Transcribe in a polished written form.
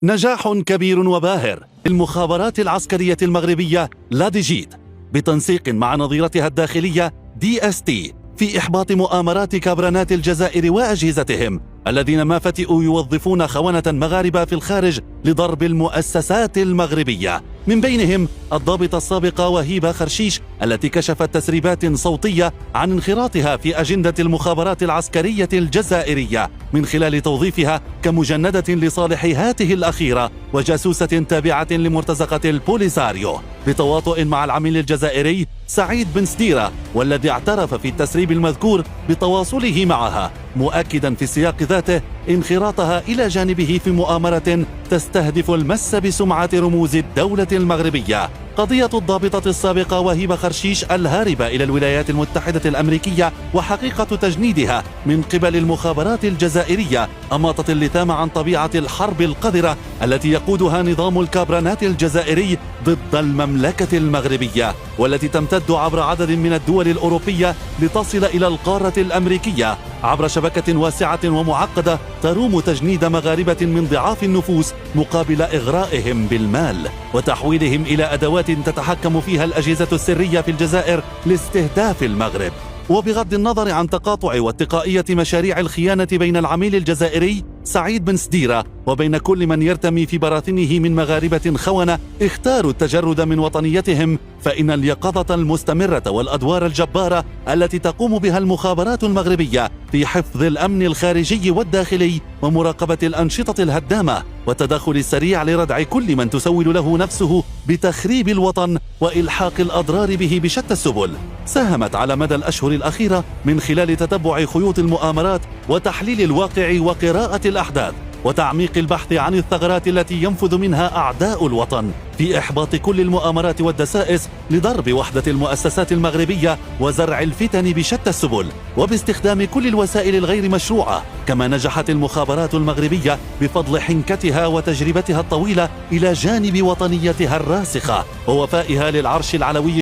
نجاح كبير وباهر للمخابرات العسكرية المغربية لاديجيت بتنسيق مع نظيرتها الداخلية DST في إحباط مؤامرات كابرنات الجزائر وأجهزتهم الذين ما فتئوا يوظفون خونة مغاربة في الخارج لضرب المؤسسات المغربية، من بينهم الضابطة السابقة وهيبة خرشيش التي كشفت تسريبات صوتية عن انخراطها في أجندة المخابرات العسكرية الجزائرية من خلال توظيفها كمجندة لصالح هاته الأخيرة وجاسوسة تابعة لمرتزقة البوليساريو، بتواطؤ مع العميل الجزائري سعيد بن سديرة، والذي اعترف في التسريب المذكور بتواصله معها، مؤكدا في السياق ذاته انخراطها إلى جانبه في مؤامرة تستهدف المس بسمعة رموز الدولة المغربية. قضية الضابطة السابقة وهيبة خرشيش الهاربة إلى الولايات المتحدة الأمريكية وحقيقة تجنيدها من قبل المخابرات الجزائرية أماطت اللثام عن طبيعة الحرب القذرة التي يقودها نظام الكابرنات الجزائري ضد المملكة المغربية، والتي تمتد عبر عدد من الدول الأوروبية لتصل إلى القارة الأمريكية عبر شبكة واسعة ومعقدة تروم تجنيد مغاربة من ضعاف النفوس مقابل إغرائهم بالمال وتحويلهم إلى أدوات تتحكم فيها الأجهزة السرية في الجزائر لاستهداف المغرب. وبغض النظر عن تقاطع واتقائية مشاريع الخيانة بين العميل الجزائري سعيد بن سديرة وبين كل من يرتمي في براثنه من مغاربة خونة اختاروا التجرد من وطنيتهم، فإن اليقظة المستمرة والأدوار الجبارة التي تقوم بها المخابرات المغربية في حفظ الأمن الخارجي والداخلي ومراقبة الأنشطة الهدامة والتدخل السريع لردع كل من تسول له نفسه بتخريب الوطن وإلحاق الأضرار به بشتى السبل، ساهمت على مدى الأشهر الأخيرة من خلال تتبع خيوط المؤامرات وتحليل الواقع وقراءة الأحداث وتعميق البحث عن الثغرات التي ينفذ منها أعداء الوطن في إحباط كل المؤامرات والدسائس لضرب وحدة المؤسسات المغربية وزرع الفتن بشتى السبل وباستخدام كل الوسائل الغير مشروعة. كما نجحت المخابرات المغربية بفضل حنكتها وتجربتها الطويلة إلى جانب وطنيتها الراسخة ووفائها للعرش العلوي